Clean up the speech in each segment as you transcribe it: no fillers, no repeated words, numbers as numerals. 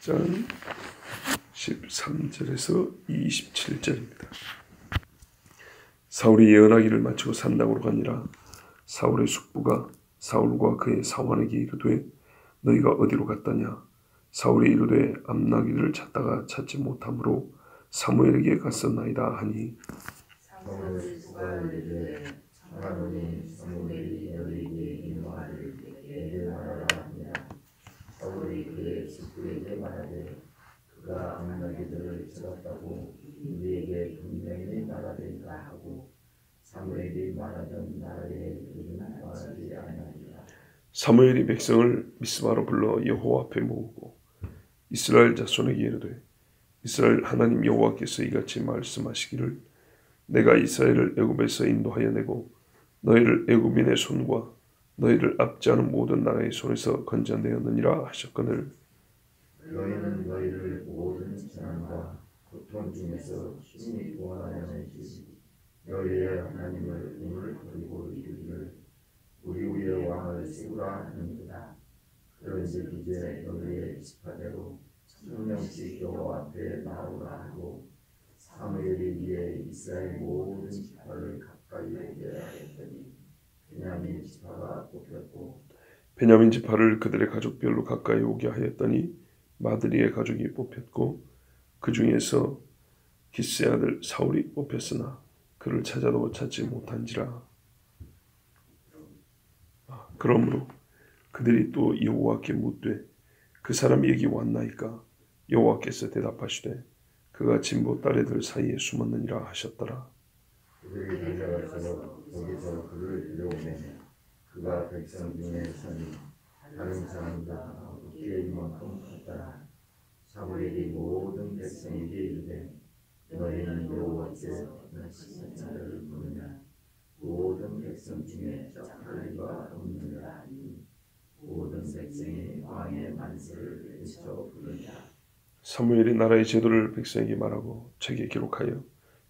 8장 13절에서 27절입니다. 사울이 예언하기를 마치고 산당으로 가니라. 사울의 숙부가 사울과 그의 사환에게 이르되 너희가 어디로 갔더냐. 사울이 이르되 암나귀를 찾다가 찾지 못하므로 사무엘에게 갔었나이다 하니 사무엘의 숙부가 이르되 청하노니 사무엘이 너희에게 인도하기를 내게 말하라 하니라. 사울이 그의 숙부에게 말하되 그가 암나귀들을 찾았다고 우리에게 분명히 말하리라 하고 사무엘이 말하던 날에 그는 말하지 아니하니라. 사무엘이 백성을 미스바로 불러 여호와 앞에 모으고 이스라엘 자손에게 이르되 이스라엘 하나님 여호와께서 이같이 말씀하시기를 내가 이스라엘을 애굽에서 인도하여 내고 너희를 애굽인의 손과 너희를 압제하는 모든 나라의 손에서 건져내었느니라 하셨거늘 너희는 너희를 모든 재난과 고통 중에서 심히 구원하였으니 너희의 하나님을 오늘 버리고 이르기를 우리 위에 왕을 세우라 하는도다. 그런즉 이제 너희의 지파대로 1000명씩 여호와 앞에 나오라 하고 사무엘이 이에 이스라엘 모든 지파를 가까이 오게 하였더니 베냐민 지파가 뽑혔고 베냐민 지파를 그들의 가족별로 가까이 오게 하였더니 마드리의 가족이 뽑혔고 그 중에서 기스의 아들 사울이 뽑혔으나 그를 찾아도 찾지 못한지라. 그러므로 그들이 또 여호와께 묻되 그 사람이 여기 왔나이까. 여호와께서 대답하시되 그가 진보 딸애들 사이에 숨었느니라 하셨더라. 그들이 달려가서 거기서 그를 데려오매 그가 백성 중에 서니 다른 사람보다 어깨 이만큼 컸더라. 사무엘이 모든 백성에게 이르되 너희는 여호와께서 어떤 자를 부르냐. 모든 백성 중에 짝할 리가 없느니라 하니 모든 백성이 왕의 만세를 외쳐 부르니라. 사무엘이 나라의 제도를 백성에게 말하고 책에 기록하여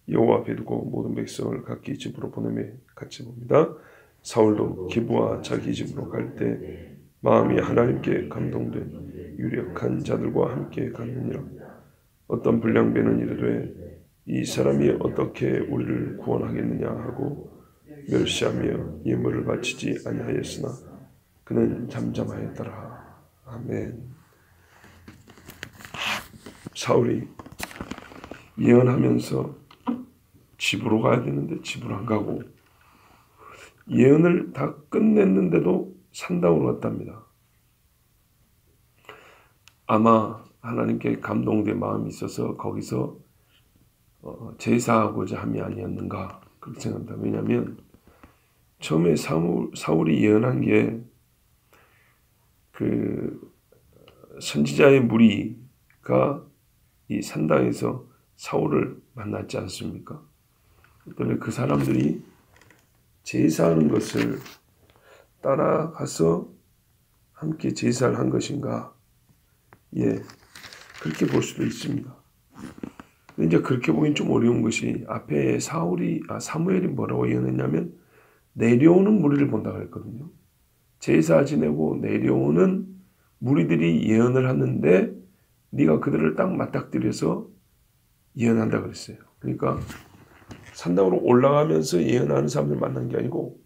여호와 앞에 두고 모든 백성을 각기 집으로 보내매 같이 봅니다. 사울도 기브와 자기 집으로 갈 때 마음이 하나님께 감동된 유력한 자들과 함께 갔느니라. 어떤 불량배는 이르되 이 사람이 어떻게 우리를 구원하겠느냐 하고 멸시하며 예물을 바치지 아니하였으나 그는 잠잠하였더라. 아멘. 사울이 예언하면서 집으로 가야 되는데 집으로 안 가고 예언을 다 끝냈는데도 산당으로 갔답니다. 아마 하나님께 감동된 마음이 있어서 거기서 제사하고자 함이 아니었는가 그렇게 생각합니다. 왜냐하면 처음에 사울이 예언한 게 그 선지자의 무리가 이 산당에서 사울을 만났지 않습니까? 그런데 그 사람들이 제사하는 것을 따라가서 함께 제사를 한 것인가? 예, 그렇게 볼 수도 있습니다. 근데 이제 그렇게 보긴 좀 어려운 것이 앞에 사무엘이 뭐라고 예언했냐면 내려오는 무리를 본다고 했거든요. 제사 지내고 내려오는 무리들이 예언을 하는데 네가 그들을 딱 맞닥뜨려서 예언한다 그랬어요. 그러니까 산당으로 올라가면서 예언하는 사람들 만난 게 아니고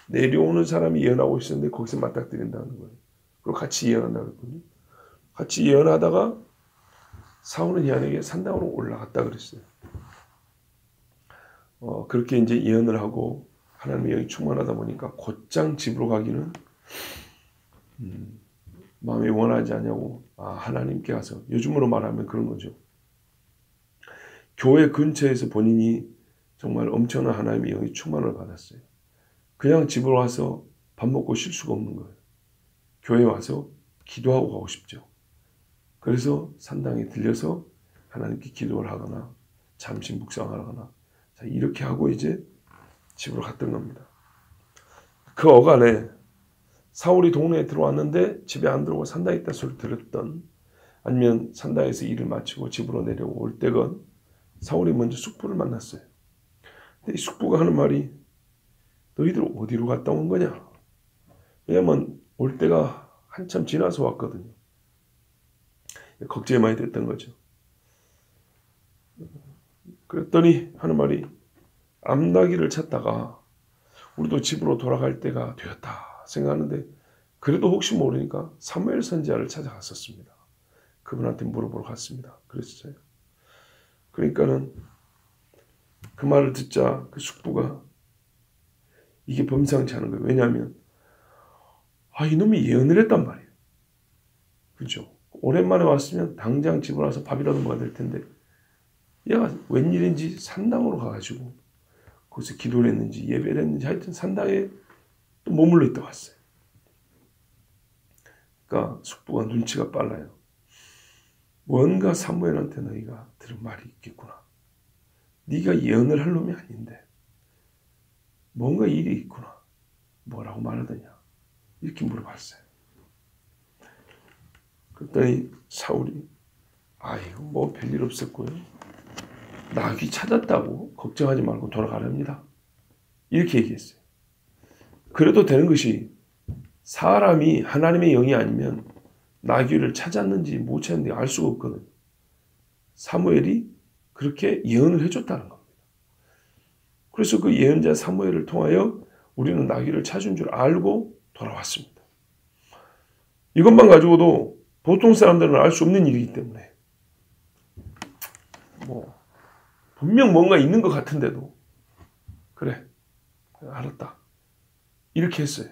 내려오는 사람이 예언하고 있었는데 거기서 맞닥뜨린다는 거예요. 그리고 같이 예언한다 그랬거든요. 같이 예언하다가 사울은 야내게 산당으로 올라갔다 그랬어요. 그렇게 이제 예언을 하고 하나님의 영이 충만하다 보니까 곧장 집으로 가기는 마음이 원하지 않냐고 하나님께 가서 요즘으로 말하면 그런 거죠. 교회 근처에서 본인이 정말 엄청난 하나님의 영이 충만을 받았어요. 그냥 집으로 와서 밥 먹고 쉴 수가 없는 거예요. 교회에 와서 기도하고 가고 싶죠. 그래서 산당에 들려서 하나님께 기도를 하거나 잠시 묵상하거나 이렇게 하고 이제 집으로 갔던 겁니다. 그 어간에 사울이 동네에 들어왔는데 집에 안 들어오고 산당에 있다 소리 들었던 아니면 산당에서 일을 마치고 집으로 내려올 때건 사울이 먼저 숙부를 만났어요. 근데 이 숙부가 하는 말이 너희들 어디로 갔다 온 거냐? 왜냐면 올 때가 한참 지나서 왔거든요. 걱정이 많이 됐던 거죠. 그랬더니 하는 말이 암나귀를 찾다가 우리도 집으로 돌아갈 때가 되었다 생각하는데 그래도 혹시 모르니까 사무엘 선지자를 찾아갔었습니다. 그분한테 물어보러 갔습니다. 그랬어요. 그러니까는 그 말을 듣자 그 숙부가 이게 범상치 않은 거예요. 왜냐하면 이놈이 예언을 했단 말이에요. 그렇죠? 오랜만에 왔으면 당장 집으로 와서 밥이라도 먹어야 될 텐데 얘가 웬일인지 산당으로 가가지고 거기서 기도를 했는지 예배를 했는지 하여튼 산당에 또 머물러 있다 왔어요. 그러니까 숙부가 눈치가 빨라요. 뭔가 사무엘한테 너희가 들은 말이 있겠구나. 네가 예언을 할 놈이 아닌데 뭔가 일이 있구나. 뭐라고 말하더냐. 이렇게 물어봤어요. 그랬더니 사울이 이거 뭐 별일 없었고요. 나귀 찾았다고 걱정하지 말고 돌아가랍니다. 이렇게 얘기했어요. 그래도 되는 것이 사람이 하나님의 영이 아니면 나귀를 찾았는지 못 찾았는지 알 수가 없거든요. 사무엘이 그렇게 예언을 해줬다는 겁니다. 그래서 그 예언자 사무엘을 통하여 우리는 나귀를 찾은 줄 알고 돌아왔습니다. 이것만 가지고도 보통 사람들은 알 수 없는 일이기 때문에 분명 뭔가 있는 것 같은데도 그래 알았다 이렇게 했어요.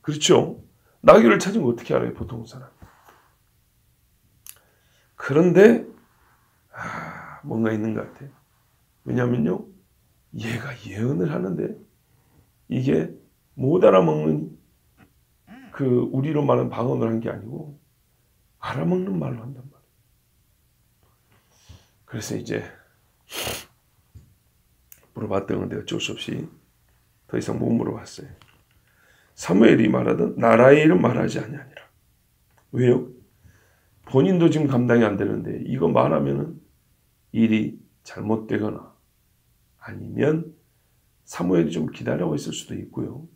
그렇죠? 나귀를 찾은 거 어떻게 알아요? 보통 사람. 그런데 뭔가 있는 것 같아요. 왜냐하면요 얘가 예언을 하는데 이게 못 알아먹는 그 우리로 말하는 방언을 한 게 아니고 알아먹는 말로 한단 말이에요. 그래서 이제 물어봤던 건데 어쩔 수 없이 더 이상 못 물어봤어요. 사무엘이 말하던 나라의 일은 말하지 아니하니라. 왜요? 본인도 지금 감당이 안 되는데 이거 말하면은 일이 잘못되거나 아니면 사무엘이 좀 기다리고 있을 수도 있고요.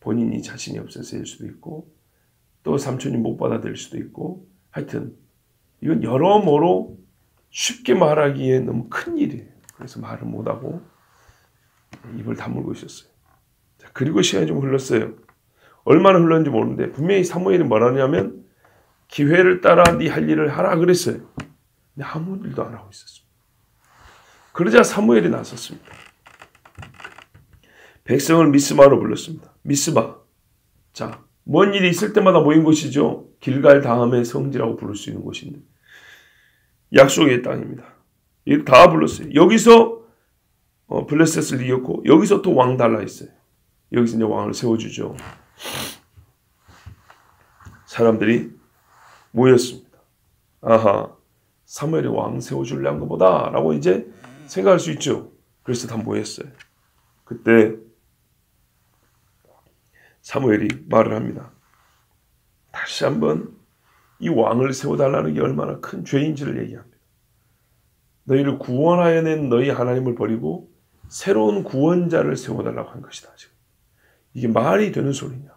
본인이 자신이 없어서일 수도 있고 또 삼촌이 못 받아들일 수도 있고 하여튼 이건 여러모로 쉽게 말하기에 너무 큰 일이에요. 그래서 말을 못하고 입을 다물고 있었어요. 자, 그리고 시간이 좀 흘렀어요. 얼마나 흘렀는지 모르는데 분명히 사무엘이 뭐라냐면 기회를 따라 네 할 일을 하라 그랬어요. 근데 아무 일도 안 하고 있었습니다. 그러자 사무엘이 나섰습니다. 백성을 미스바로 불렀습니다. 미스바. 자, 뭔 일이 있을 때마다 모인 곳이죠. 길갈 다음에 성지라고 부를 수 있는 곳인데 약속의 땅입니다. 이거 다 불렀어요. 여기서 블레셋을 이겼고 여기서 또 왕 달라 했어요. 여기서 이제 왕을 세워주죠. 사람들이 모였습니다. 사무엘이 왕 세워주려는 것보다 라고 이제 생각할 수 있죠. 그래서 다 모였어요. 그때 사무엘이 말을 합니다. 다시 한번 이 왕을 세워달라는 게 얼마나 큰 죄인지를 얘기합니다. 너희를 구원하여 낸 너희 하나님을 버리고 새로운 구원자를 세워달라고 한 것이다. 지금. 이게 말이 되는 소리냐.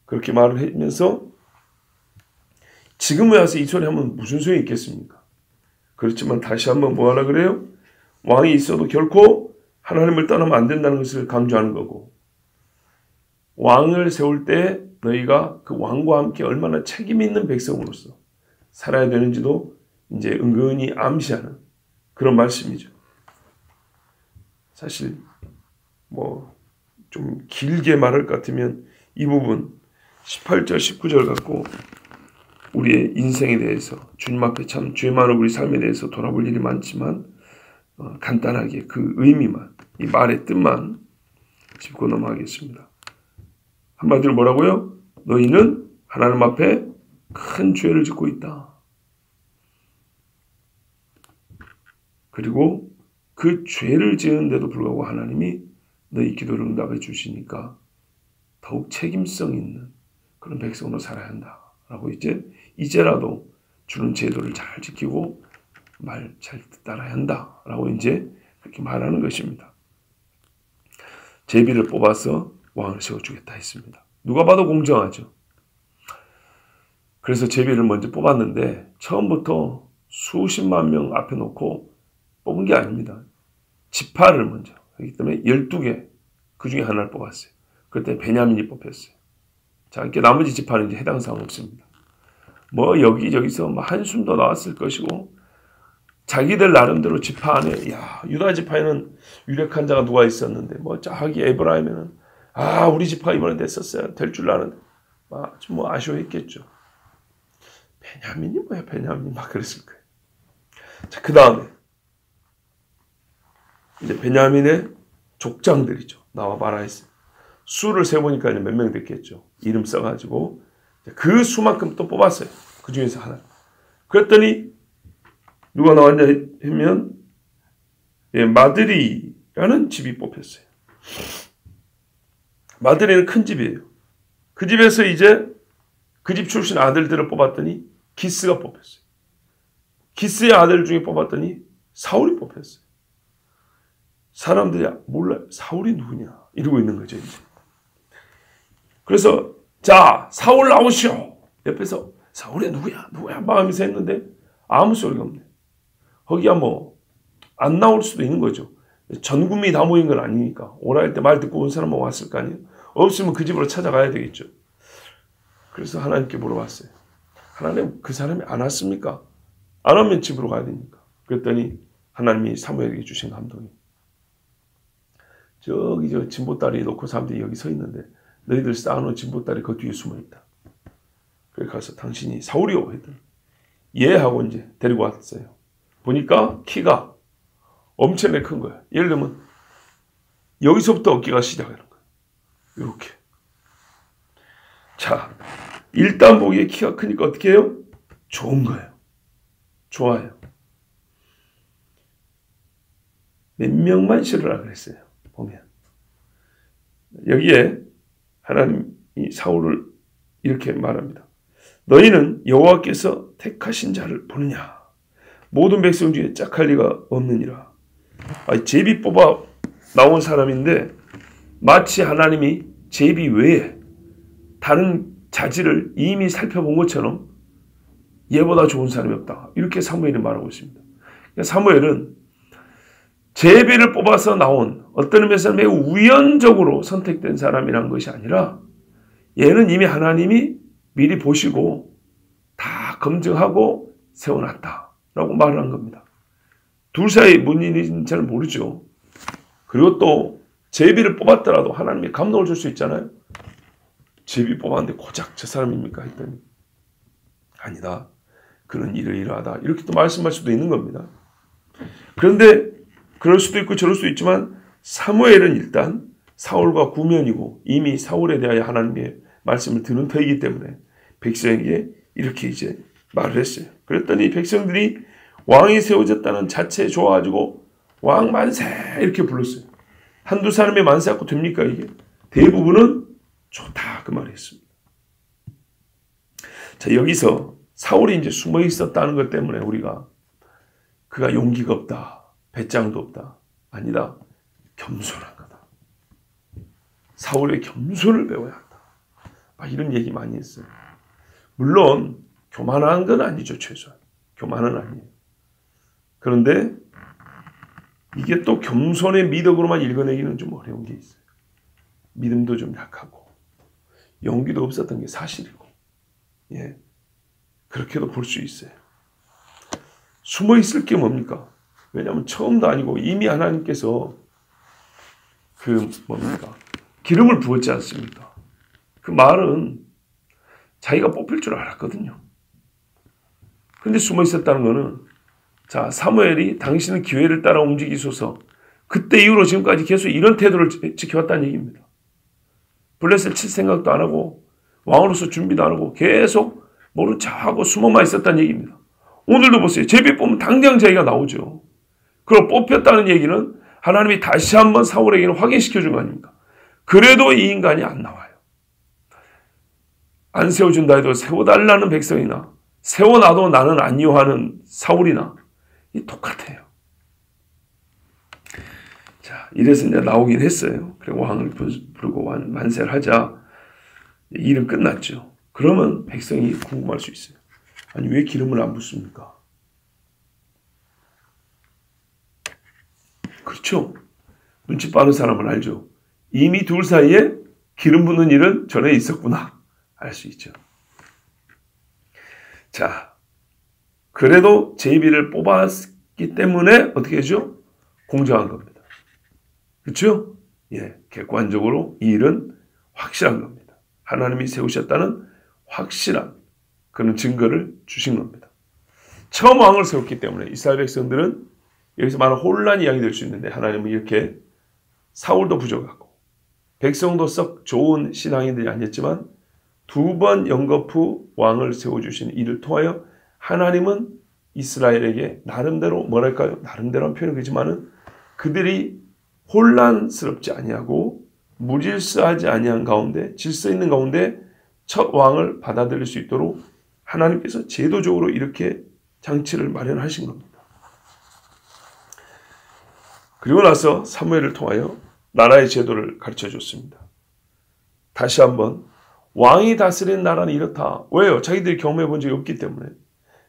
그렇게 말을 하면서 지금에 와서 이 소리 하면 무슨 소용이 있겠습니까? 그렇지만 다시 한번 뭐 하라 그래요? 왕이 있어도 결코 하나님을 떠나면 안 된다는 것을 강조하는 거고 왕을 세울 때 너희가 그 왕과 함께 얼마나 책임 있는 백성으로서 살아야 되는지도 이제 은근히 암시하는 그런 말씀이죠. 사실 좀 길게 말할 것 같으면 이 부분 18절 19절 갖고 우리의 인생에 대해서 주님 앞에 참 죄 많은 우리 삶에 대해서 돌아볼 일이 많지만 간단하게 그 의미만 이 말의 뜻만 짚고 넘어가겠습니다. 한마디로 뭐라고요? 너희는 하나님 앞에 큰 죄를 짓고 있다. 그리고 그 죄를 지은데도 불구하고 하나님이 너희 기도를 응답해 주시니까 더욱 책임성 있는 그런 백성으로 살아야 한다. 라고 이제라도 주는 제도를 잘 지키고 말 잘 따라야 한다. 라고 이제 그렇게 말하는 것입니다. 제비를 뽑아서 왕을 세워주겠다 했습니다. 누가 봐도 공정하죠. 그래서 제비를 먼저 뽑았는데 처음부터 수십만 명 앞에 놓고 뽑은 게 아닙니다. 지파를 먼저. 그렇기 때문에 12개 그 중에 하나를 뽑았어요. 그때 베냐민이 뽑혔어요. 자, 이렇게 나머지 지파는 이제 해당 사항 없습니다. 뭐 여기저기서 뭐 한숨도 나왔을 것이고 자기들 나름대로 지파 안에 유다 지파에는 유력한 자가 누가 있었는데 뭐 저기 에브라임에는 우리 지파 이번에 됐었어요. 될 줄 아는데 좀 뭐 아쉬워했겠죠. 베냐민이 뭐야 베냐민이 막 그랬을 거예요. 자, 그 다음에 이제 베냐민의 족장들이죠. 나와 봐라 했어요. 수를 세보니까 몇 명 됐겠죠. 이름 써가지고 그 수만큼 또 뽑았어요. 그 중에서 하나. 그랬더니 누가 나왔냐 하면 마드리라는 집이 뽑혔어요. 마드리는 큰 집이에요. 그 집에서 이제 그 집 출신 아들들을 뽑았더니 기스가 뽑혔어요. 기스의 아들 중에 뽑았더니 사울이 뽑혔어요. 사람들이 몰라요. 사울이 누구냐 이러고 있는 거죠. 이제. 그래서 자 사울 나오시오. 옆에서 사울이 누구야 막 하면서 했는데 아무 소리가 없네. 거기야 뭐 안 나올 수도 있는 거죠. 전 국민이 다 모인 건 아니니까. 오라 할 때 말 듣고 온 사람만 왔을 거 아니에요. 없으면 그 집으로 찾아가야 되겠죠. 그래서 하나님께 물어봤어요. 하나님 그 사람이 안 왔습니까? 안 오면 집으로 가야 되니까. 그랬더니 하나님이 사무엘에게 주신 감동이 저기 저 진보다리 놓고 사람들이 여기 서 있는데 너희들 쌓아놓은 진보다리 그 뒤에 숨어있다. 그래 가서 당신이 사울이요 했더니 예 하고 이제 데리고 왔어요. 보니까 키가 엄청나게 큰 거야. 예를 들면 여기서부터 어깨가 시작하는 거야. 이렇게. 자, 일단 보기에 키가 크니까 어떻게 해요? 좋은 거예요. 좋아요. 몇 명만 싫으라 그랬어요. 보면. 여기에 하나님이 사울을 이렇게 말합니다. 너희는 여호와께서 택하신 자를 보느냐? 모든 백성 중에 짝할 리가 없느니라. 제비 뽑아 나온 사람인데 마치 하나님이 제비 외에 다른 자질을 이미 살펴본 것처럼 얘보다 좋은 사람이 없다. 이렇게 사무엘이 말하고 있습니다. 사무엘은 제비를 뽑아서 나온 어떤 의미에서 매우 우연적으로 선택된 사람이란 것이 아니라 얘는 이미 하나님이 미리 보시고 다 검증하고 세워놨다라고 말을 한 겁니다. 둘 사이 뭔 일인지 잘 모르죠. 그리고 또 제비를 뽑았더라도 하나님이 감동을 줄 수 있잖아요. 제비 뽑았는데 고작 저 사람입니까? 했더니 아니다. 그는 이러이러하다. 이렇게 또 말씀할 수도 있는 겁니다. 그런데 그럴 수도 있고 저럴 수도 있지만 사무엘은 일단 사울과 구면이고 이미 사울에 대하여 하나님의 말씀을 들은 터이기 때문에 백성에게 이렇게 이제 말을 했어요. 그랬더니 백성들이 왕이 세워졌다는 자체에 좋아가지고 왕 만세 이렇게 불렀어요. 한두 사람의 만세 갖고 됩니까 이게? 대부분은 좋다 그 말이 했습니다. 자 여기서 사울이 이제 숨어 있었다는 것 때문에 우리가 그가 용기가 없다. 배짱도 없다. 아니다. 겸손한 거다. 사울의 겸손을 배워야 한다. 이런 얘기 많이 했어요. 물론 교만한 건 아니죠. 최소한. 교만은 아니에요. 그런데 이게 또 겸손의 미덕으로만 읽어내기는 좀 어려운 게 있어요. 믿음도 좀 약하고 용기도 없었던 게 사실이고 그렇게도 볼 수 있어요. 숨어 있을 게 뭡니까? 왜냐하면 처음도 아니고 이미 하나님께서 기름을 부었지 않습니까? 그 말은 자기가 뽑힐 줄 알았거든요. 근데 숨어 있었다는 거는 자 사무엘이 당신은 기회를 따라 움직이소서 그때 이후로 지금까지 계속 이런 태도를 지켜왔다는 얘기입니다. 블레셋 칠 생각도 안 하고 왕으로서 준비도 안 하고 계속 모른 척하고 숨어만 있었다는 얘기입니다. 오늘도 보세요. 제비 뽑으면 당장 자기가 나오죠. 그럼 뽑혔다는 얘기는 하나님이 다시 한번 사울에게는 확인시켜 준 거 아닙니까? 그래도 이 인간이 안 나와요. 안 세워준다 해도 세워달라는 백성이나 세워놔도 나는 안 이용하는 사울이나 이 똑같아요. 자, 이래서 이제 나오긴 했어요. 그리고 왕을 부르고 만세를 하자 일은 끝났죠. 그러면 백성이 궁금할 수 있어요. 아니 왜 기름을 안 붓습니까? 그렇죠. 눈치 빠른 사람은 알죠. 이미 둘 사이에 기름 붓는 일은 전에 있었구나. 알 수 있죠. 자, 그래도 제비를 뽑았기 때문에 어떻게 하죠? 공정한 겁니다. 그렇죠? 예, 객관적으로 이 일은 확실한 겁니다. 하나님이 세우셨다는 확실한 그런 증거를 주신 겁니다. 처음 왕을 세웠기 때문에 이스라엘 백성들은 여기서 많은 혼란이 야기될 수 있는데 하나님은 이렇게 사울도 부족하고 백성도 썩 좋은 신앙인들이 아니었지만 두 번 연거푸 왕을 세워주신 이를 통하여 하나님은 이스라엘에게 나름대로 뭐랄까요? 나름대로 한 표현은 그렇지만은 그들이 혼란스럽지 아니하고 무질서하지 아니한 가운데 질서 있는 가운데 첫 왕을 받아들일 수 있도록 하나님께서 제도적으로 이렇게 장치를 마련하신 겁니다. 그리고 나서 사무엘을 통하여 나라의 제도를 가르쳐 줬습니다. 다시 한번 왕이 다스리는 나라는 이렇다. 왜요? 자기들이 경험해 본 적이 없기 때문에.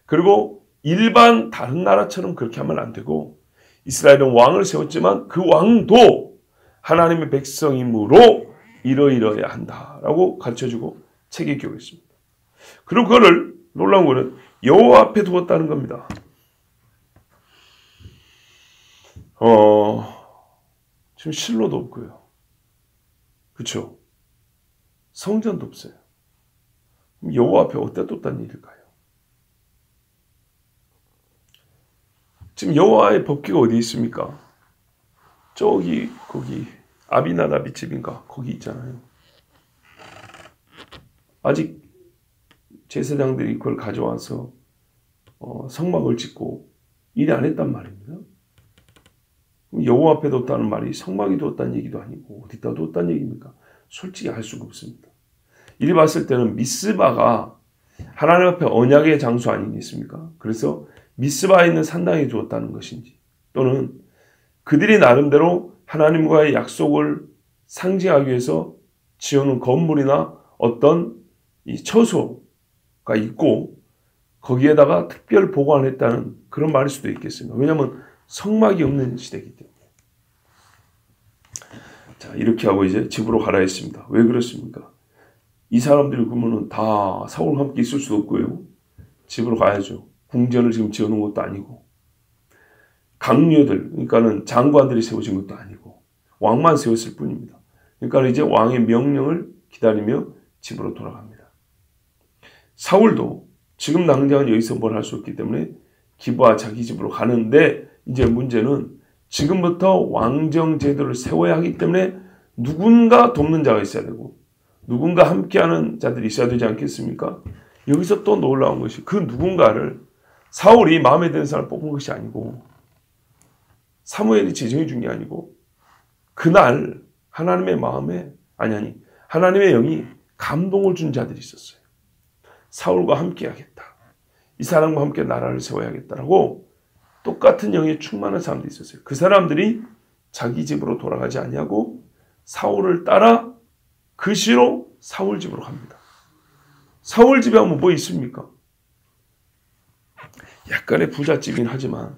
그리고 일반 다른 나라처럼 그렇게 하면 안 되고 이스라엘은 왕을 세웠지만 그 왕도 하나님의 백성이므로 이러이러해야 한다라고 가르쳐주고 책에 기록했습니다. 그리고 그거를 놀라운 거는 여호와 앞에 두었다는 겁니다. 지금 실로도 없고요. 그렇죠? 성전도 없어요. 그럼 여호와 앞에 어디다 뒀다는 일일까요? 지금 여호와의 법궤가 어디 있습니까? 저기 거기 아비나답의 집인가 거기 있잖아요. 아직 제사장들이 그걸 가져와서 성막을 짓고 일 안 했단 말입니다. 여호와 앞에 뒀다는 말이 성막에 뒀다는 얘기도 아니고 어디다 뒀다는 얘기입니까? 솔직히 알 수가 없습니다. 이리 봤을 때는 미스바가 하나님 앞에 언약의 장소 아니겠습니까? 그래서 미스바에 있는 산당에 두었다는 것인지 또는 그들이 나름대로 하나님과의 약속을 상징하기 위해서 지어놓은 건물이나 어떤 이 처소가 있고 거기에다가 특별 보관을 했다는 그런 말일 수도 있겠습니다. 왜냐하면 성막이 없는 시대이기 때문에. 자, 이렇게 하고 이제 집으로 가라 했습니다. 왜 그렇습니까? 이 사람들이 그러면은 다 사울과 함께 있을 수도 없고요. 집으로 가야죠. 궁전을 지금 지어놓은 것도 아니고 강요들, 그러니까는 장관들이 세워진 것도 아니고 왕만 세웠을 뿐입니다. 그러니까 이제 왕의 명령을 기다리며 집으로 돌아갑니다. 사울도 지금 당장은 여기서 뭘 할 수 없기 때문에 기브아 자기 집으로 가는데 이제 문제는 지금부터 왕정 제도를 세워야 하기 때문에 누군가 돕는 자가 있어야 되고 누군가 함께하는 자들이 있어야 되지 않겠습니까? 여기서 또 놀라운 것이 그 누군가를 사울이 마음에 드는 사람을 뽑은 것이 아니고 사무엘이 지정해 준 게 아니고 그날 하나님의 마음에 하나님의 영이 감동을 준 자들이 있었어요. 사울과 함께 하겠다. 이 사람과 함께 나라를 세워야겠다라고 똑같은 영에 충만한 사람들이 있었어요. 그 사람들이 자기 집으로 돌아가지 아니하고 사울을 따라 그 시로 사울 집으로 갑니다. 사울 집에 하면 뭐 있습니까? 약간의 부잣집이긴 하지만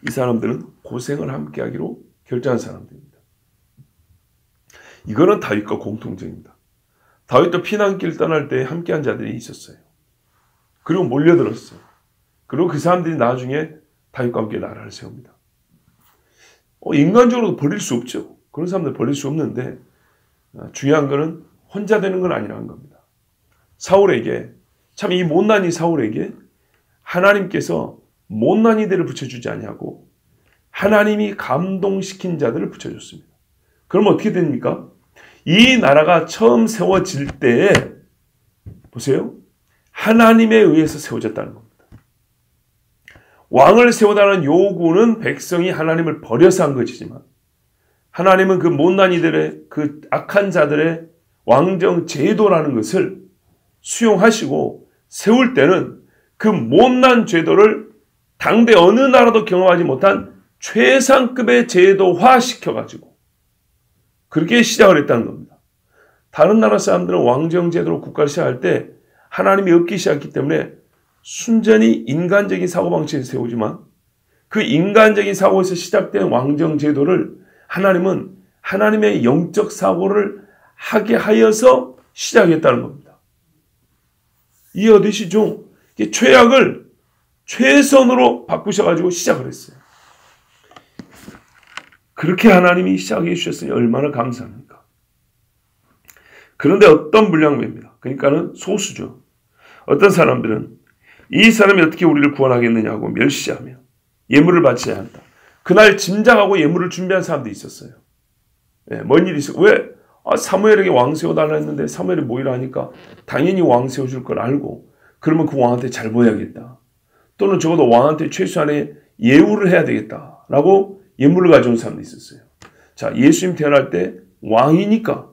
이 사람들은 고생을 함께 하기로 결정한 사람들입니다. 이거는 다윗과 공통점입니다. 다윗도 피난길 떠날 때 함께한 자들이 있었어요. 그리고 몰려들었어요. 그리고 그 사람들이 나중에 다윗과 함께 나라를 세웁니다. 인간적으로 버릴 수 없죠. 그런 사람들 버릴 수 없는데 중요한 것은 혼자 되는 건 아니라는 겁니다. 사울에게 참 이 못난이 사울에게 하나님께서 못난이들을 붙여주지 아니하고 하나님이 감동시킨 자들을 붙여줬습니다. 그럼 어떻게 됩니까? 이 나라가 처음 세워질 때에 보세요. 하나님에 의해서 세워졌다는 겁니다. 왕을 세우다는 요구는 백성이 하나님을 버려서 한 것이지만 하나님은 그 못난이들의 그 악한 자들의 왕정 제도라는 것을 수용하시고 세울 때는 그 못난 제도를 당대 어느 나라도 경험하지 못한 최상급의 제도화 시켜가지고 그렇게 시작을 했다는 겁니다. 다른 나라 사람들은 왕정제도로 국가를 시작할 때 하나님이 없기 시작했기 때문에 순전히 인간적인 사고방식을 세우지만 그 인간적인 사고에서 시작된 왕정제도를 하나님은 하나님의 영적 사고를 하게 하여서 시작했다는 겁니다. 이해되시죠? 최악을 최선으로 바꾸셔가지고 시작을 했어요. 그렇게 하나님이 시작해 주셨으니 얼마나 감사합니까? 그런데 어떤 불량배입니다. 그러니까는 소수죠. 어떤 사람들은 이 사람이 어떻게 우리를 구원하겠느냐고 멸시하며 예물을 바쳐야 한다. 그날 짐작하고 예물을 준비한 사람도 있었어요. 뭔 일이 있어? 왜? 사무엘에게 왕 세워달라 했는데 사무엘이 모이라 하니까 당연히 왕 세워줄 걸 알고 그러면 그 왕한테 잘 보여야겠다. 또는 적어도 왕한테 최소한의 예우를 해야 되겠다라고 예물을 가져온 사람도 있었어요. 자, 예수님 태어날 때 왕이니까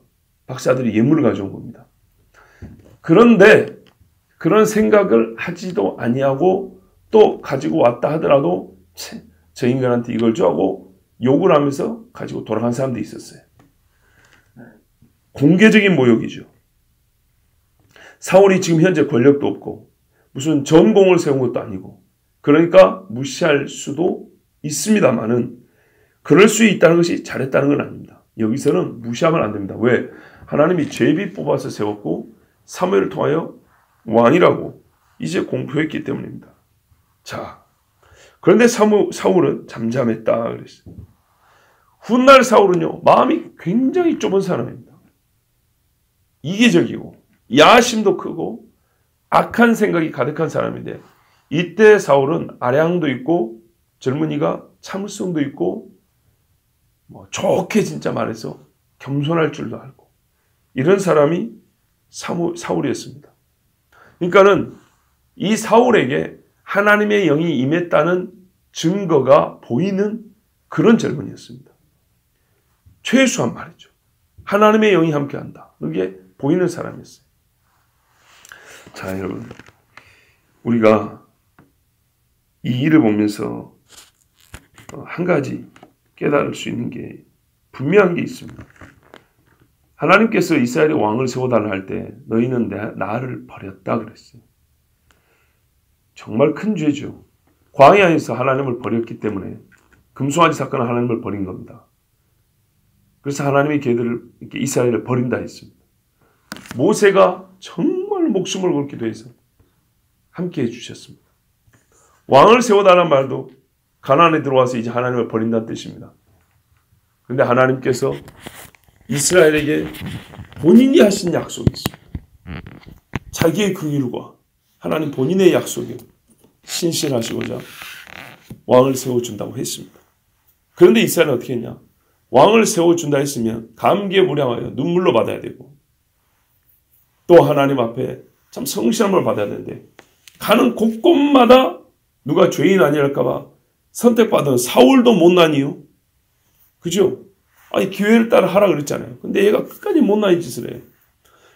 박사들이 예물을 가져온 겁니다. 그런데 그런 생각을 하지도 아니하고 또 가지고 왔다 하더라도 저 인간한테 이걸 줘 하고 욕을 하면서 가지고 돌아간 사람도 있었어요. 공개적인 모욕이죠. 사울이 지금 현재 권력도 없고 무슨 전공을 세운 것도 아니고 그러니까 무시할 수도 있습니다만은 그럴 수 있다는 것이 잘했다는 건 아닙니다. 여기서는 무시하면 안 됩니다. 왜? 하나님이 제비 뽑아서 세웠고 사무엘을 통하여 왕이라고 이제 공표했기 때문입니다. 자, 그런데 사울은 잠잠했다 그랬어요. 훗날 사울은요, 마음이 굉장히 좁은 사람입니다. 이기적이고 야심도 크고 악한 생각이 가득한 사람인데 이때 사울은 아량도 있고 젊은이가 참을성도 있고 좋게 진짜 말해서 겸손할 줄도 알고 이런 사람이 사울이었습니다. 그러니까는 이 사울에게 하나님의 영이 임했다는 증거가 보이는 그런 젊은이였습니다. 최소한 말이죠. 하나님의 영이 함께한다. 그게 보이는 사람이었어요. 자, 여러분, 우리가 이 일을 보면서 한 가지 깨달을 수 있는 게 분명한 게 있습니다. 하나님께서 이스라엘의 왕을 세워달라 할 때 너희는 나를 버렸다 그랬어요. 정말 큰 죄죠. 광야에서 하나님을 버렸기 때문에 금송아지 사건은 하나님을 버린 겁니다. 그래서 하나님이 걔들을 이렇게 이스라엘을 버린다 했습니다. 모세가 정말 목숨을 걸기도 해서 함께 해주셨습니다. 왕을 세워달라는 말도 가나안에 들어와서 이제 하나님을 버린다는 뜻입니다. 그런데 하나님께서 이스라엘에게 본인이 하신 약속이 있습니다. 자기의 긍휼과 하나님 본인의 약속에 신실하시고자 왕을 세워준다고 했습니다. 그런데 이스라엘은 어떻게 했냐? 왕을 세워준다 했으면 감개무량하여 눈물로 받아야 되고 또 하나님 앞에 참 성실함을 받아야 되는데 가는 곳곳마다 누가 죄인 아니랄까 봐 선택받은 사울도 못난이요. 그죠? 아니 기회를 따라 하라 그랬잖아요. 근데 얘가 끝까지 못난이 짓을 해.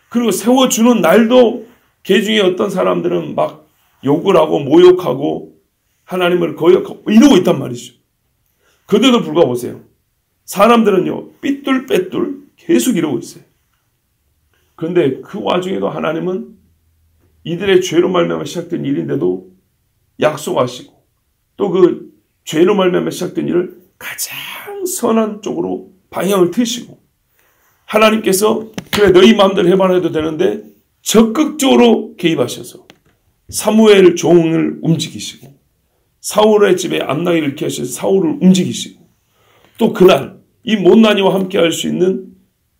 그리고 세워주는 날도 개 중에 어떤 사람들은 막 욕을 하고 모욕하고 하나님을 거역하고 이러고 있단 말이죠. 그런데도 불구하고 보세요. 사람들은요 삐뚤빼뚤 계속 이러고 있어요. 그런데 그 와중에도 하나님은 이들의 죄로 말미암아 시작된 일인데도 약속하시고 또 그 죄로 말미암아 시작된 일을 가장 선한 쪽으로 방향을 트시고 하나님께서 그래 너희 마음대로 해봐라 해도 되는데 적극적으로 개입하셔서 사무엘 종을 움직이시고 사울의 집에 암나기를 일으켜 하셔서 사울을 움직이시고 또 그날 이 못난이와 함께 할 수 있는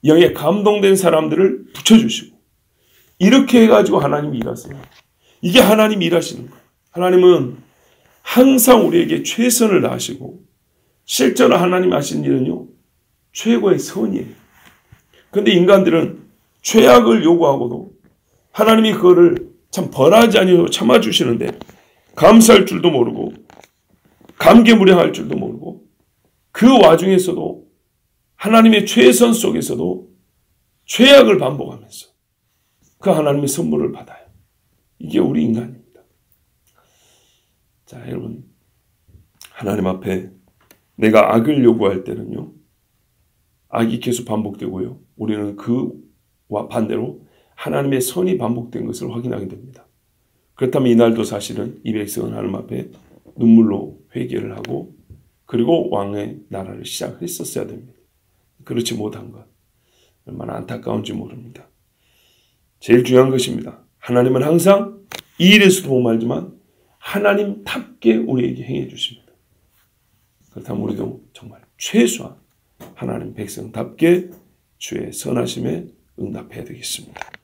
영에 감동된 사람들을 붙여주시고 이렇게 해가지고 하나님이 일하세요. 이게 하나님이 일하시는 거예요. 하나님은 항상 우리에게 최선을 다하시고 실제로 하나님 하신 일은요 최고의 선이에요. 그런데 인간들은 최악을 요구하고도 하나님이 그거를 참 벌하지 아니하고 참아주시는데 감사할 줄도 모르고 감개무량할 줄도 모르고 그 와중에서도 하나님의 최선 속에서도 최악을 반복하면서 그 하나님의 선물을 받아요. 이게 우리 인간입니다. 자, 여러분, 하나님 앞에 내가 악을 요구할 때는요 악이 계속 반복되고요 우리는 그 와 반대로 하나님의 선이 반복된 것을 확인하게 됩니다. 그렇다면 이날도 사실은 이 백성은 하나님 앞에 눈물로 회개를 하고 그리고 왕의 나라를 시작했었어야 됩니다. 그렇지 못한 것 얼마나 안타까운지 모릅니다. 제일 중요한 것입니다. 하나님은 항상 이 일에서도 보면 알지만 하나님답게 우리에게 행해 주십니다. 그렇다면 우리도 정말 최소한 하나님 백성답게 주의 선하심에 응답해야 되겠습니다.